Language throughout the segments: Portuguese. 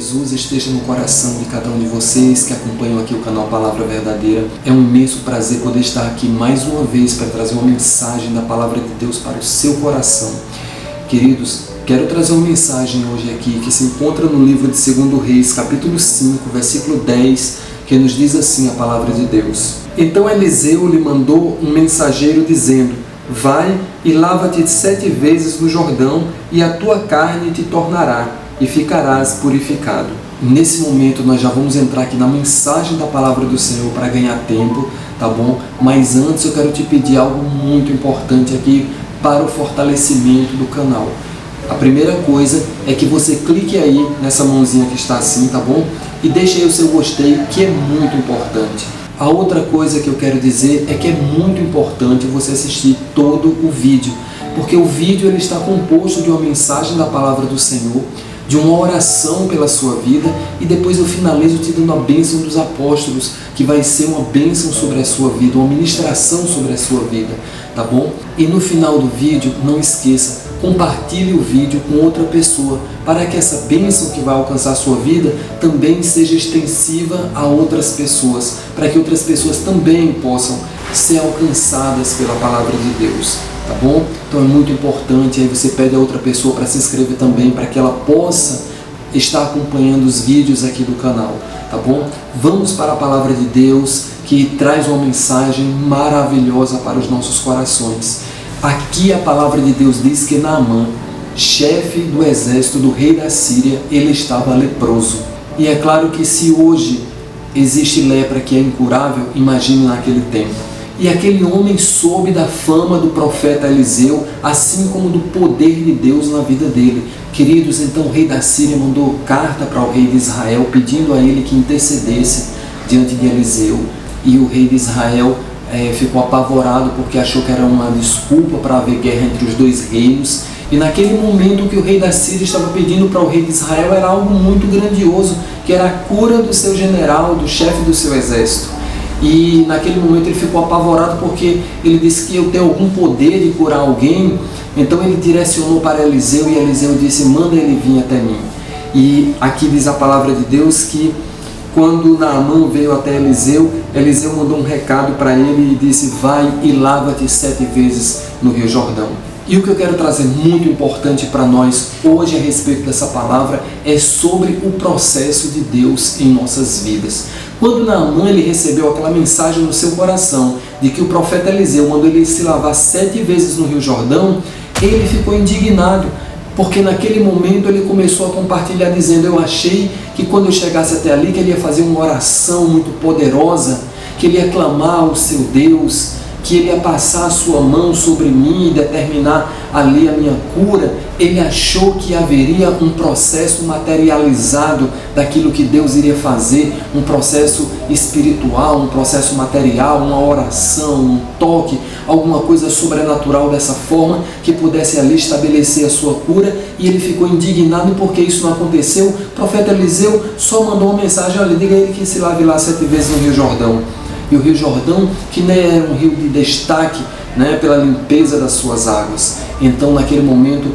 Jesus esteja no coração de cada um de vocês que acompanham aqui o canal Palavra Verdadeira. É um imenso prazer poder estar aqui mais uma vez para trazer uma mensagem da Palavra de Deus para o seu coração. Queridos, quero trazer uma mensagem hoje aqui que se encontra no livro de 2 Reis, capítulo 5, versículo 10, que nos diz assim a Palavra de Deus. Então Eliseu lhe mandou um mensageiro dizendo: vai e lava-te 7 vezes no Jordão, e a tua carne te tornará, e ficarás purificado. Nesse momento nós já vamos entrar aqui na mensagem da Palavra do Senhor para ganhar tempo, tá bom? Mas antes eu quero te pedir algo muito importante aqui para o fortalecimento do canal. A primeira coisa é que você clique aí nessa mãozinha que está assim, tá bom? E deixe aí o seu gostei, que é muito importante. A outra coisa que eu quero dizer é que é muito importante você assistir todo o vídeo, porque o vídeo ele está composto de uma mensagem da Palavra do Senhor, de uma oração pela sua vida, e depois eu finalizo te dando a bênção dos apóstolos, que vai ser uma bênção sobre a sua vida, uma ministração sobre a sua vida, tá bom? E no final do vídeo, não esqueça, compartilhe o vídeo com outra pessoa, para que essa bênção que vai alcançar a sua vida também seja extensiva a outras pessoas, para que outras pessoas também possam ser alcançadas pela Palavra de Deus, tá bom? Então é muito importante, aí você pede a outra pessoa para se inscrever também, para que ela possa estar acompanhando os vídeos aqui do canal, tá bom? Vamos para a Palavra de Deus, que traz uma mensagem maravilhosa para os nossos corações. Aqui a Palavra de Deus diz que Naamã, chefe do exército do rei da Síria, ele estava leproso. E é claro que se hoje existe lepra que é incurável, imagine naquele tempo. E aquele homem soube da fama do profeta Eliseu, assim como do poder de Deus na vida dele. Queridos, então o rei da Síria mandou carta para o rei de Israel, pedindo a ele que intercedesse diante de Eliseu. E o rei de Israel ficou apavorado porque achou que era uma desculpa para haver guerra entre os dois reinos. E naquele momento o que o rei da Síria estava pedindo para o rei de Israel era algo muito grandioso, que era a cura do seu general, do chefe do seu exército. E naquele momento ele ficou apavorado porque ele disse que eu tenho algum poder de curar alguém. Então ele direcionou para Eliseu e Eliseu disse: manda ele vir até mim. E aqui diz a Palavra de Deus que quando Naamã veio até Eliseu, Eliseu mandou um recado para ele e disse: vai e lava-te 7 vezes no Rio Jordão. E o que eu quero trazer muito importante para nós hoje a respeito dessa palavra é sobre o processo de Deus em nossas vidas. Quando Naamã ele recebeu aquela mensagem no seu coração de que o profeta Eliseu mandou ele se lavar 7 vezes no Rio Jordão, ele ficou indignado, porque naquele momento ele começou a compartilhar dizendo: eu achei que quando eu chegasse até ali que ele ia fazer uma oração muito poderosa, que ele ia clamar ao seu Deus, que ele ia passar a sua mão sobre mim e determinar ali a minha cura. Ele achou que haveria um processo materializado daquilo que Deus iria fazer, um processo espiritual, um processo material, uma oração, um toque, alguma coisa sobrenatural dessa forma que pudesse ali estabelecer a sua cura. E ele ficou indignado porque isso não aconteceu. O profeta Eliseu só mandou uma mensagem: olha, diga a ele que se lave lá 7 vezes no Rio Jordão. E o Rio Jordão, que nem era um rio de destaque, né, pela limpeza das suas águas. Então naquele momento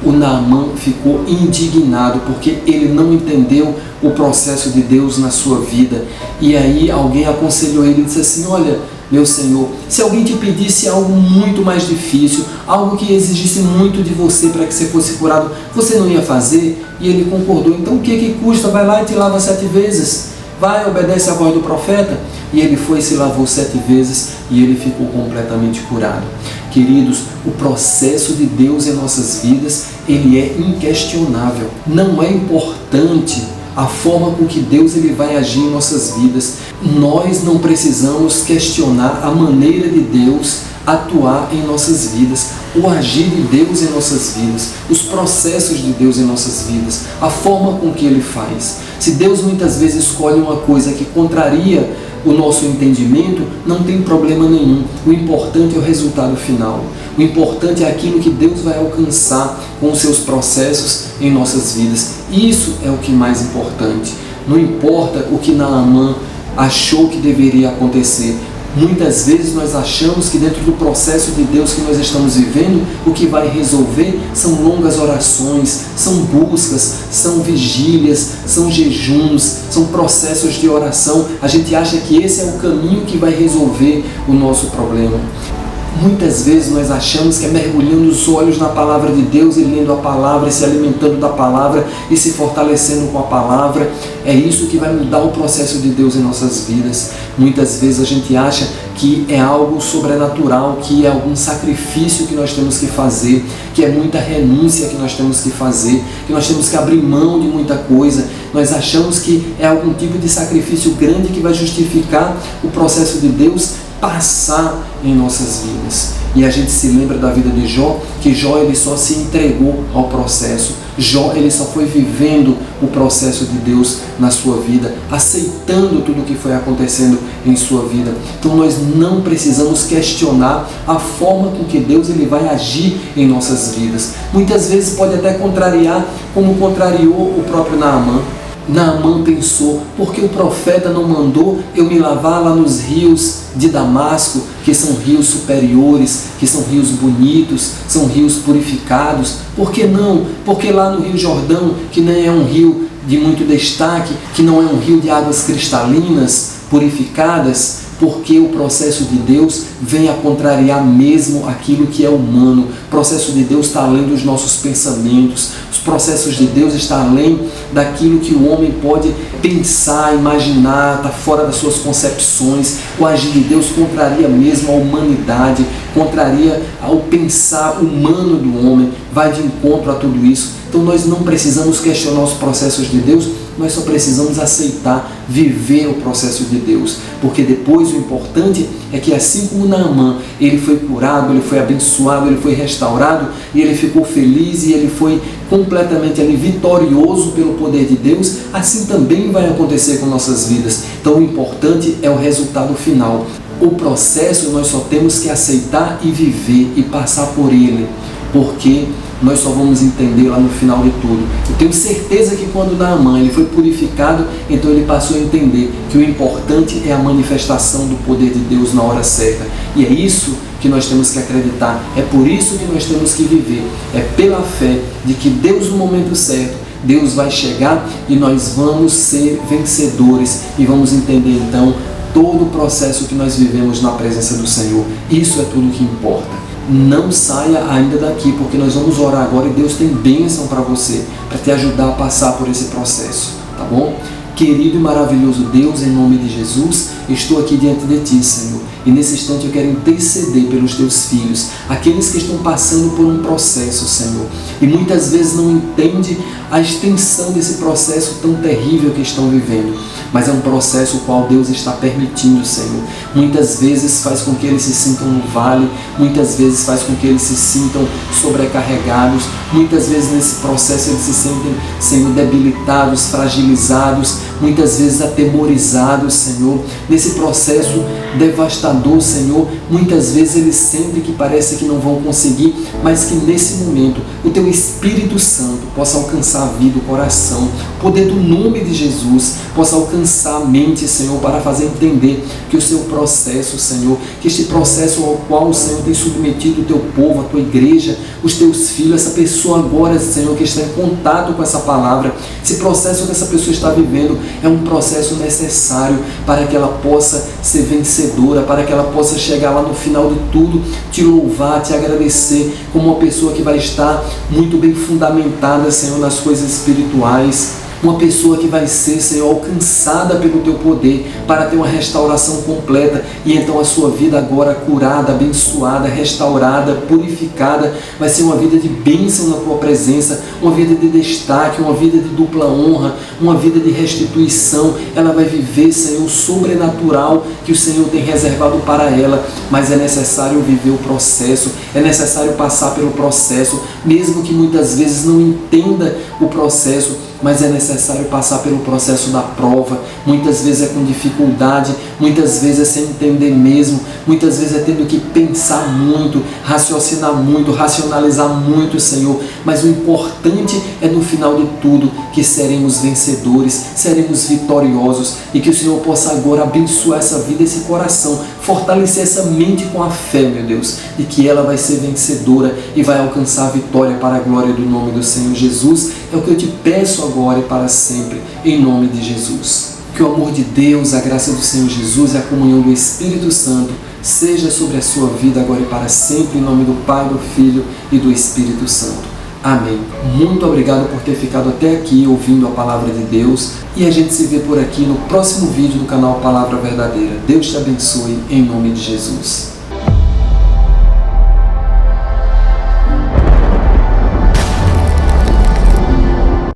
o Naamã ficou indignado porque ele não entendeu o processo de Deus na sua vida. E aí alguém aconselhou ele e disse assim: olha, meu Senhor, se alguém te pedisse algo muito mais difícil, algo que exigisse muito de você para que você fosse curado, você não ia fazer? E ele concordou. Então o que custa? Vai lá e te lava 7 vezes. Vai, obedece a voz do profeta. E ele foi e se lavou 7 vezes e ele ficou completamente curado. Queridos, o processo de Deus em nossas vidas, ele é inquestionável. Não é importante a forma com que Deus ele vai agir em nossas vidas. Nós não precisamos questionar a maneira de Deus atuar em nossas vidas, o agir de Deus em nossas vidas, os processos de Deus em nossas vidas, a forma com que Ele faz. Se Deus muitas vezes escolhe uma coisa que contraria o nosso entendimento, não tem problema nenhum. O importante é o resultado final. O importante é aquilo que Deus vai alcançar com os seus processos em nossas vidas. Isso é o que é mais importante. Não importa o que Naamã achou que deveria acontecer. Muitas vezes nós achamos que dentro do processo de Deus que nós estamos vivendo, o que vai resolver são longas orações, são buscas, são vigílias, são jejuns, são processos de oração. A gente acha que esse é o caminho que vai resolver o nosso problema. Muitas vezes nós achamos que é mergulhando os olhos na palavra de Deus e lendo a palavra, e se alimentando da palavra e se fortalecendo com a palavra, é isso que vai mudar o processo de Deus em nossas vidas. Muitas vezes a gente acha que é algo sobrenatural, que é algum sacrifício que nós temos que fazer, que é muita renúncia que nós temos que fazer, que nós temos que abrir mão de muita coisa. Nós achamos que é algum tipo de sacrifício grande que vai justificar o processo de Deus passar em nossas vidas. E a gente se lembra da vida de Jó, que Jó ele só se entregou ao processo. Jó ele só foi vivendo o processo de Deus na sua vida, aceitando tudo o que foi acontecendo em sua vida. Então nós não precisamos questionar a forma com que Deus ele vai agir em nossas vidas. Muitas vezes pode até contrariar, como contrariou o próprio Naamã. Naamã pensou: por que o profeta não mandou eu me lavar lá nos rios de Damasco, que são rios superiores, que são rios bonitos, são rios purificados? Por que não? Porque lá no Rio Jordão, que nem é um rio de muito destaque, que não é um rio de águas cristalinas, purificadas, porque o processo de Deus vem a contrariar mesmo aquilo que é humano. O processo de Deus está além dos nossos pensamentos. Os processos de Deus estão além daquilo que o homem pode pensar, imaginar, está fora das suas concepções. O agir de Deus contraria mesmo a humanidade, contraria ao pensar humano do homem, vai de encontro a tudo isso. Então nós não precisamos questionar os processos de Deus, nós só precisamos aceitar, viver o processo de Deus. Porque depois o importante é que assim como Naamã, ele foi curado, ele foi abençoado, ele foi restaurado, e ele ficou feliz e ele foi completamente ali vitorioso pelo poder de Deus, assim também vai acontecer com nossas vidas. Então o importante é o resultado final. O processo nós só temos que aceitar e viver e passar por ele, porque nós só vamos entender lá no final de tudo. Eu tenho certeza que quando Naamã ele foi purificado, então ele passou a entender que o importante é a manifestação do poder de Deus na hora certa. E é isso que nós temos que acreditar, é por isso que nós temos que viver. É pela fé de que Deus no momento certo, Deus vai chegar e nós vamos ser vencedores e vamos entender então todo o processo que nós vivemos na presença do Senhor. Isso é tudo que importa. Não saia ainda daqui, porque nós vamos orar agora e Deus tem bênção para você, para te ajudar a passar por esse processo, tá bom? Querido e maravilhoso Deus, em nome de Jesus, estou aqui diante de Ti, Senhor, e nesse instante eu quero interceder pelos Teus filhos, aqueles que estão passando por um processo, Senhor, e muitas vezes não entendem a extensão desse processo tão terrível que estão vivendo, mas é um processo o qual Deus está permitindo, Senhor. Muitas vezes faz com que eles se sintam no vale, muitas vezes faz com que eles se sintam sobrecarregados, muitas vezes nesse processo eles se sentem, Senhor, debilitados, fragilizados, muitas vezes atemorizados, Senhor. Nesse processo devastador, Senhor, muitas vezes eles sentem que parece que não vão conseguir, mas que nesse momento o Teu Espírito Santo possa alcançar a vida, o coração, o poder do nome de Jesus possa alcançar a mente, Senhor, para fazer entender que o Seu processo, Senhor, que este processo ao qual o Senhor tem submetido o Teu povo, a Tua igreja, os Teus filhos, essa pessoa agora, Senhor, que está em contato com essa palavra, esse processo que essa pessoa está vivendo é um processo necessário para que ela possa ser vencedora, para que ela possa chegar lá no final de tudo, Te louvar, Te agradecer, como uma pessoa que vai estar muito bem fundamentada, Senhor, nas coisas espirituais. Uma pessoa que vai ser, Senhor, alcançada pelo Teu poder para ter uma restauração completa e então a sua vida agora curada, abençoada, restaurada, purificada, vai ser uma vida de bênção na Tua presença, uma vida de destaque, uma vida de dupla honra, uma vida de restituição. Ela vai viver, Senhor, o sobrenatural que o Senhor tem reservado para ela, mas é necessário viver o processo, é necessário passar pelo processo, mesmo que muitas vezes não entenda o processo, mas é necessário passar pelo processo da prova. Muitas vezes é com dificuldade, muitas vezes é sem entender mesmo, muitas vezes é tendo que pensar muito, raciocinar muito, racionalizar muito, Senhor. Mas o importante é no final de tudo que seremos vencedores, seremos vitoriosos e que o Senhor possa agora abençoar essa vida, esse coração, fortalecer essa mente com a fé, meu Deus, e que ela vai ser vencedora e vai alcançar a vitória para a glória do nome do Senhor Jesus. É o que eu te peço agora e para sempre, em nome de Jesus. Que o amor de Deus, a graça do Senhor Jesus e a comunhão do Espírito Santo seja sobre a sua vida agora e para sempre, em nome do Pai, do Filho e do Espírito Santo. Amém. Muito obrigado por ter ficado até aqui ouvindo a palavra de Deus e a gente se vê por aqui no próximo vídeo do canal Palavra Verdadeira. Deus te abençoe em nome de Jesus.